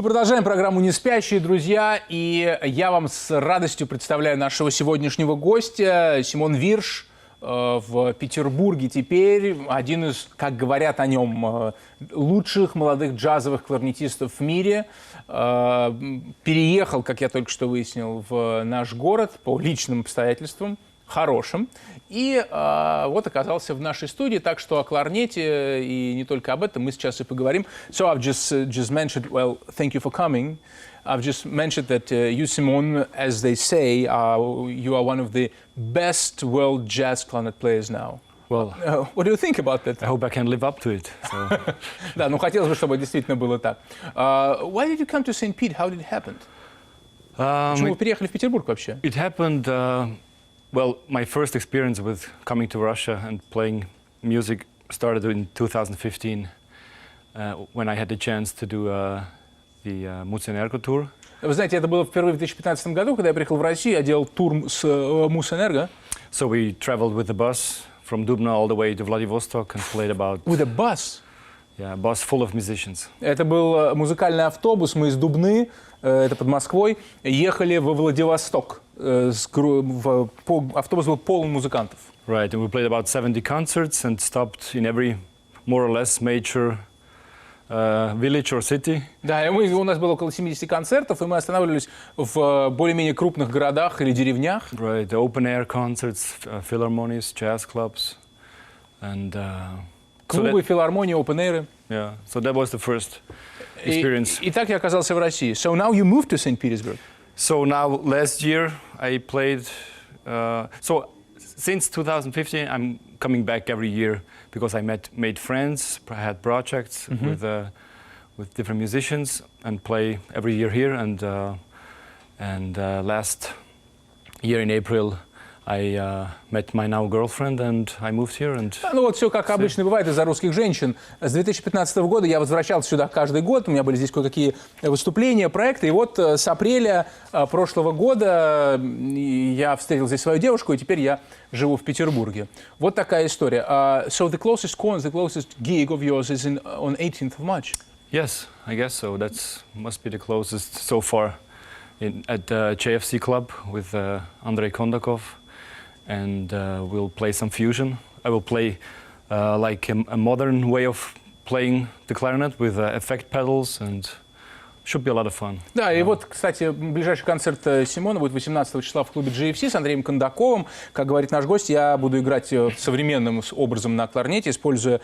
продолжаем программу «Не спящие», друзья, и я вам с радостью представляю нашего сегодняшнего гостя, Симон Вирш, в Петербурге теперь, один из, как говорят о нем, лучших молодых джазовых кларнетистов в мире. Переехал, как я только что выяснил, в наш город по личным обстоятельствам, хорошим, и вот оказался в нашей студии, так что о кларнете и не только об этом мы сейчас и поговорим. So I've just mentioned, well, thank you for coming. I've just mentioned that you, Simon, as they say, you are one of the best world jazz clarinet players now. Well, what do you think about that? I hope I can live up to it. So. Да, ну хотелось бы, чтобы действительно было так. Why did you come to St. Pete? How did it happen? Почему вы переехали в Петербург вообще? It happened, well, my first experience with coming to Russia and playing music started in 2015 when I had the chance to do the Monte tour. Вы знаете, это было впервые в 2015 году, когда я приехал в Россию, я делал тур с Мусэнерго. So we traveled with the bus from Dubna all the way to Vladivostok and played about... With a bus? Yeah, a bus full of musicians. Это был музыкальный автобус, мы из Дубны, это под Москвой, ехали во Владивосток. Автобус был полон музыкантов. Right, and we played about 70 concerts and stopped in every more or less major village or city. Да, и у нас было около 70 концертов, и мы останавливались в более-менее крупных городах или деревнях. Right, the open-air concerts, philharmonies, jazz clubs, and клубы, филармонии, open-airы. Yeah, so that was the first experience. И так я оказался в России. So now you moved to St. Petersburg. So now last year I played. So since 2015 I'm coming back every year because I made friends, had projects with different musicians, and play every year here. And last year in April I met my now girlfriend and I moved here. And ну вот все как обычно бывает из-за русских женщин. С 2015 года я возвращался сюда каждый год, у меня были здесь кое-какие выступления, проекты. И вот с апреля прошлого года я встретил здесь свою девушку, и теперь я живу в Петербурге. Вот такая история. So the closest gig of yours is on 18th of March. Yes, I guess so. That must be the closest so far at the JFC Club with Andrei Kondakov. And we'll play some fusion. I will play like a modern way of playing the clarinet with effect pedals, and should be a lot of fun. Да, и вот, кстати, ближайший концерт Симона будет 18 числа в клубе GFC с Андреем Кондаковым. Как говорит наш гость, я буду играть современным образом на кларнете, используя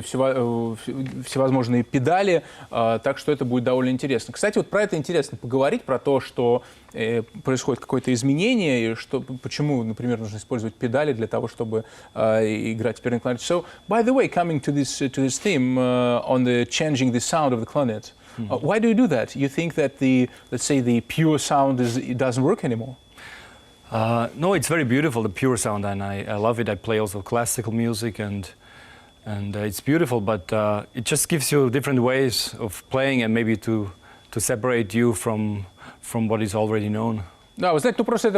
всевозможные педали, так что это будет довольно интересно. Кстати, вот про это интересно поговорить, про то, что происходит какое-то изменение, и почему, например, нужно использовать педали для того, чтобы играть теперь на кларнете. So, by the way, coming to this theme on the changing the sound of the clarinet, why do you do that? You think that let's say, the pure sound it doesn't work anymore? No, it's very beautiful, the pure sound, and I love it. I play also classical music, and it's beautiful, but it just gives you different ways of playing, and maybe to separate you from what is already known. Да, вы знаете, ну просто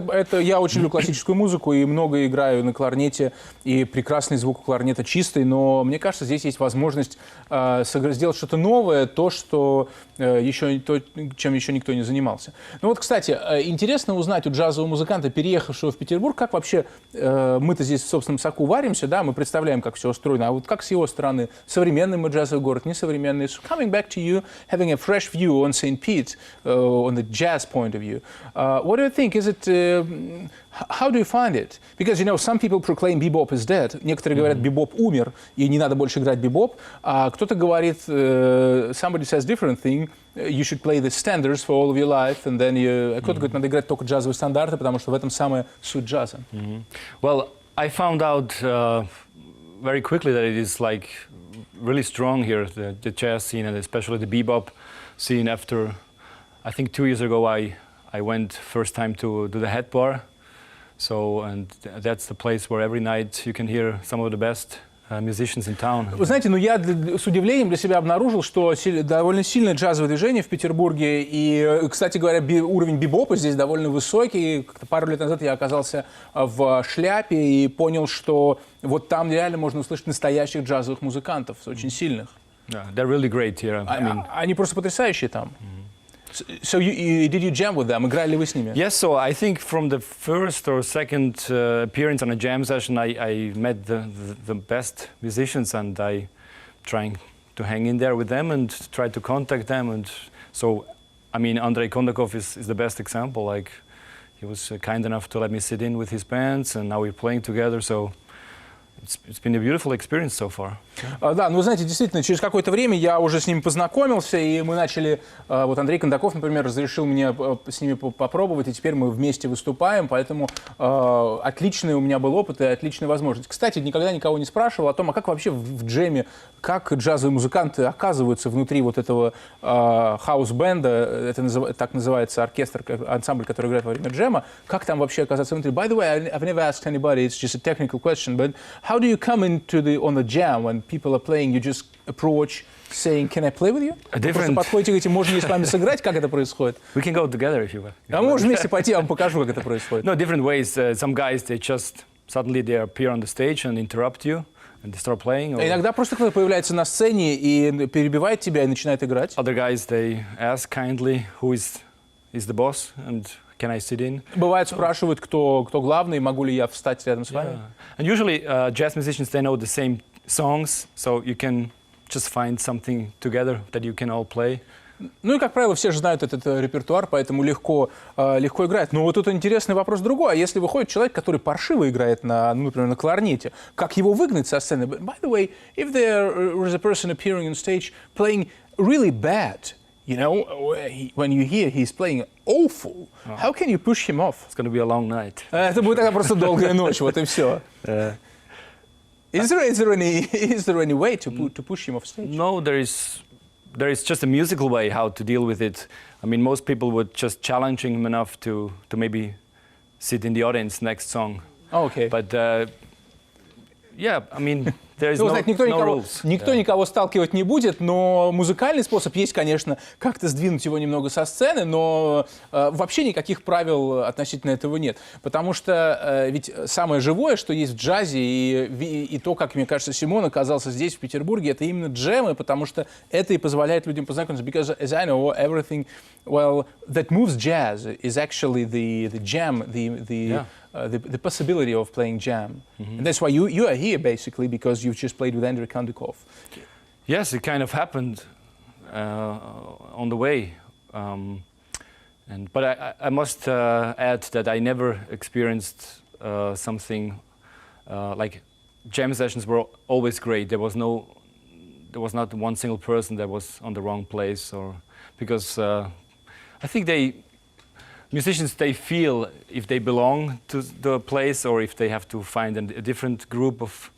я очень люблю классическую музыку и много играю на кларнете, и прекрасный звук у кларнета чистый, но мне кажется, здесь есть возможность сделать что-то новое, чем еще никто не занимался. Ну вот, кстати, интересно узнать у джазового музыканта, переехавшего в Петербург, как вообще мы-то здесь в собственном соку варимся, да, мы представляем, как все устроено, а вот как с его стороны, современный мы джазовый город, несовременный. So coming back to you, having a fresh view on St. Pete, on the jazz point of view, what do you think? Is it? How do you find it? Because, you know, some people proclaim bebop is dead. Некоторые говорят, бибоп умер, и не надо больше играть бибоп. А кто-то говорит, somebody says different thing, you should play the standards for all of your life, and then кто-то говорит, надо играть только джазовые стандарты, потому что в этом самая суть джаза. Well, I found out very quickly that it is like really strong here, the jazz scene, and especially the bebop scene. After, I think 2 years ago, I went first time to the Head Bar. So, and that's the place where every night you can hear some of the best musicians in town. Вы знаете, ну я с удивлением для себя обнаружил, что довольно сильное джазовое движение в Петербурге. И, кстати говоря, уровень бибопа здесь довольно высокий. Как-то пару лет назад я оказался в Шляпе и понял, что вот там реально можно услышать настоящих джазовых музыкантов, очень сильных. Yeah, they're really great here. I mean, Они просто потрясающие там. So did you jam with them? Играли ли вы с ними? yes, so I think from the first or second appearance on a jam session, I met the best musicians, and I trying to hang in there with them and try to contact them. And so, I mean, Andrei Kondakov is the best example. Like, he was kind enough to let me sit in with his bands, and now we're playing together. So it's been a beautiful experience so far. Да, ну, вы знаете, действительно, через какое-то время я уже с ними познакомился, и мы начали... Вот Андрей Кондаков, например, разрешил мне с ними попробовать, и теперь мы вместе выступаем, поэтому отличный у меня был опыт и отличная возможность. Кстати, никогда никого не спрашивал о том, а как вообще в джеме, как джазовые музыканты оказываются внутри вот этого хаус-бенда, это так называется оркестр, ансамбль, который играет во время джема, как там вообще оказаться внутри? By the way, I've never asked anybody, it's just a technical question, but how do you come into on the jam when people are playing? You just approach, saying, "Can I play with you?" Просто подходите и говорите, можно ли с вами сыграть? Как это происходит? We can go together if you want. А мы можем вместе пойти, я вам покажу, как это происходит. No, different ways. Some guys, they just suddenly they appear on the stage and interrupt you, and they start playing. Or Иногда просто кто-то появляется на сцене и перебивает тебя и начинает играть. other guys, they ask kindly, who is the boss, and can I sit in? Бывает, спрашивают, кто главный, могу ли я встать рядом с вами. And usually jazz musicians, they know the same songs, so you can just find something together that you can all play. Ну и, как правило, все же знают этот репертуар, поэтому легко играть. Но вот тут интересный вопрос другой. А если выходит человек, который паршиво играет, например, на кларнете, как его выгнать со сцены? By the way, if there is a person appearing on stage playing really bad, you know, when you hear he's playing awful, how can you push him off? It's going to be a long night. Это будет тогда просто долгая ночь, вот и все. Is there any way to push him off stage? No, there is just a musical way how to deal with it. I mean, most people would just challenging him enough to maybe sit in the audience next song. Okay. But yeah, I mean, there is Ну, no знаете, rules. никто никого сталкивать не будет, но музыкальный способ есть, конечно, как-то сдвинуть его немного со сцены, но вообще никаких правил относительно этого нет. Потому что ведь самое живое, что есть в джазе, и то, как, мне кажется, Симон оказался здесь, в Петербурге, это именно джемы, потому что это и позволяет людям познакомиться. Because, as I know, everything, well, that moves jazz is actually the jam, the possibility of playing jam. Mm-hmm. And that's why you are here, basically, because you've just played with Andrei Kondakov. Yes, it kind of happened on the way. But I must add that I never experienced something like jam sessions were always great. There was not one single person that was on the wrong place, or because I think musicians, they feel if they belong to the place or if they have to find a different group of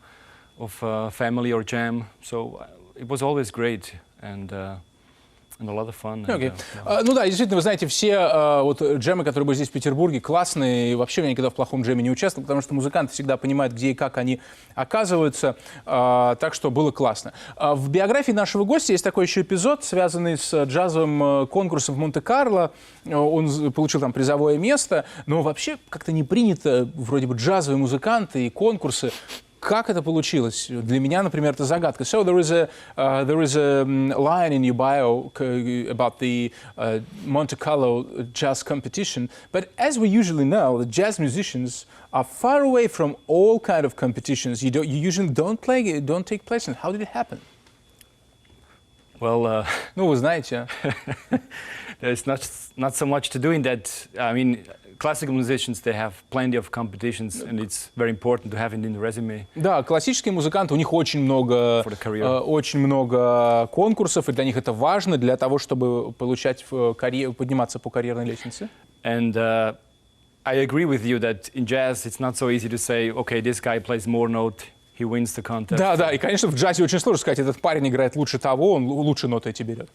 family or jam. So it was always great and a lot of fun. Okay. Ну да, действительно, вы знаете, все вот джемы, которые были здесь в Петербурге, классные. И вообще я никогда в плохом джеме не участвовал, потому что музыканты всегда понимают, где и как они оказываются. Так что было классно. В биографии нашего гостя есть такой еще эпизод, связанный с джазовым конкурсом в Монте-Карло. Он получил там призовое место. Но вообще как-то не принято вроде бы джазовые музыканты и конкурсы. Как это получилось? Для меня, например, это загадка. So there is a line in your bio about the Monte Carlo jazz competition. But as we usually know, the jazz musicians are far away from all kind of competitions. You usually don't take place in. How did it happen? Well, ну, вы знаете. There's not so much to do in that. I mean, classical musicians, they have plenty of competitions, and it's very important to have it in the resume. Да, классические музыканты, у них очень много конкурсов, и для них это важно для того, чтобы подниматься по карьерной лестнице. And I agree with you that in jazz it's not so easy to say, okay, this guy plays more note, he wins the contest. Да, и, конечно, в джазе очень сложно сказать, этот парень играет лучше того, он лучше ноты эти берет.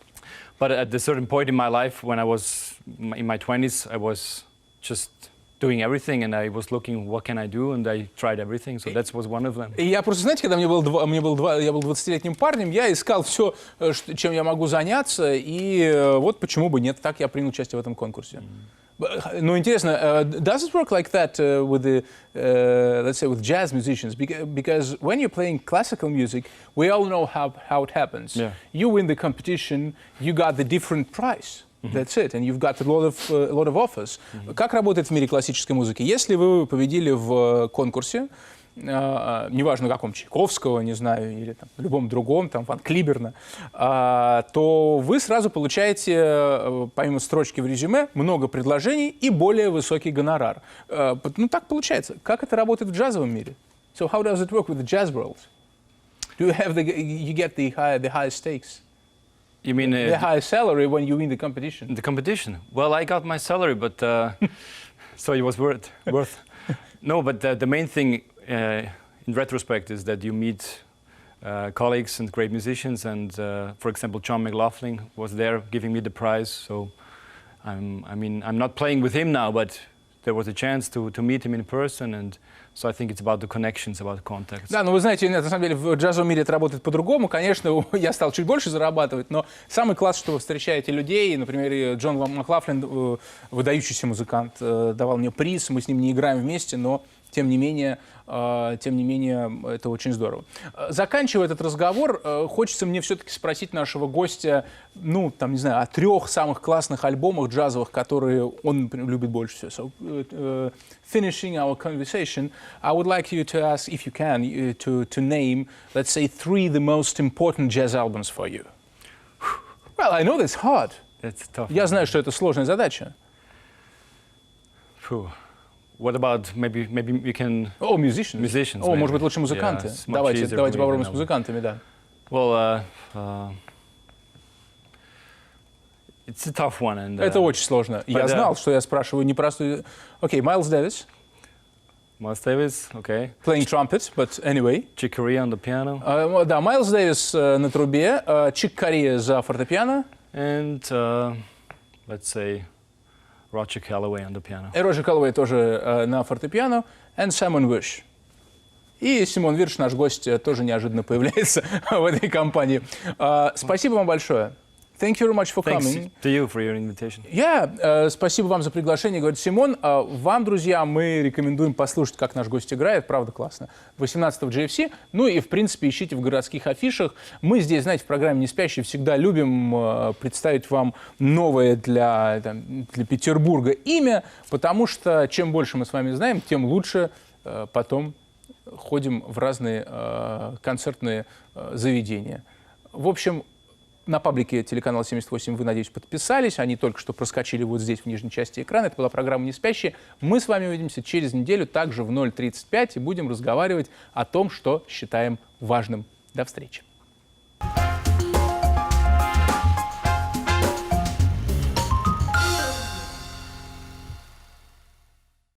But at a certain point in my life, when I was in my 20s, I was just doing everything, and I was looking, what can I do, and I tried everything, so that was one of them. И я просто, знаете, когда я был 20-летним парнем, я искал все, чем я могу заняться, и вот почему бы нет, так я принял участие в этом конкурсе. Ну, интересно, does it work like that with the, let's say, with jazz musicians? Because when you're playing classical music, we all know how it happens. Yeah. You win the competition, you got the different prize. That's it, and you've got a lot of offers. Как работает в мире классической музыки? Если вы победили в конкурсе, неважно каком, Чайковского, не знаю, или там, любом другом, там, Ван Клиберна, то вы сразу получаете, помимо строчки в резюме, много предложений и более высокий гонорар. Ну, так получается. Как это работает в джазовом мире? So how does it work with the jazz world? Do you get the high stakes? You mean the high salary when you win the competition? the competition? Well, I got my salary, but so it was worth. No, but the main thing in retrospect is that you meet colleagues and great musicians, and for example, John McLaughlin was there giving me the prize. So I'm not playing with him now, but there was a chance to meet him in person, and so I think it's about the connections, about the contacts. Да, ну вы знаете, нет, на самом деле в джазовом мире это работает по-другому. Конечно, я стал чуть больше зарабатывать, но самый класс, что вы встречаете людей. Например, Джон Маклафлин, выдающийся музыкант, давал мне приз. Мы с ним не играем вместе, но тем не менее, это очень здорово. Заканчивая этот разговор, хочется мне все-таки спросить нашего гостя, ну, там, не знаю, о 3 самых классных альбомах джазовых, которые он любит больше всего. So, finishing our conversation, I would like you to ask, if you can, to name, let's say, 3 the most important jazz albums for you. Well, I know that's hard. That's tough. Я знаю, что это сложная задача. What about maybe we can... Oh, musicians. Musicians. О, может быть, лучше музыканты. Давайте попробуем с музыкантами, да. Well, it's a tough one. And, это очень сложно. Я знал, что я спрашиваю непростую... Окей, Майлз Дэвис. Miles Davis, okay. Playing trumpet, but anyway. Chick Corea on the piano. Да, Майлз Дэвис на трубе, Чик Корея за фортепиано. And, let's say, Roger Calloway on the piano. И Роджер Каллоуэй тоже на фортепиано. And Simon Wish. И Симон Вирш, наш гость, тоже неожиданно появляется в этой компании. Спасибо вам большое. Thank you very much for coming. Thanks to you for your invitation. Спасибо вам за приглашение, говорит Симон. Вам, друзья, мы рекомендуем послушать, как наш гость играет. Правда, классно. 18-го GFC. Ну и, в принципе, ищите в городских афишах. Мы здесь, знаете, в программе «Не спящие» всегда любим представить вам новое для Петербурга имя, потому что чем больше мы с вами знаем, тем лучше потом ходим в разные концертные заведения. В общем, на паблике телеканала 78 вы, надеюсь, подписались. Они только что проскочили вот здесь, в нижней части экрана. Это была программа «Не спящие». Мы с вами увидимся через неделю, также в 0:35, и будем разговаривать о том, что считаем важным. До встречи.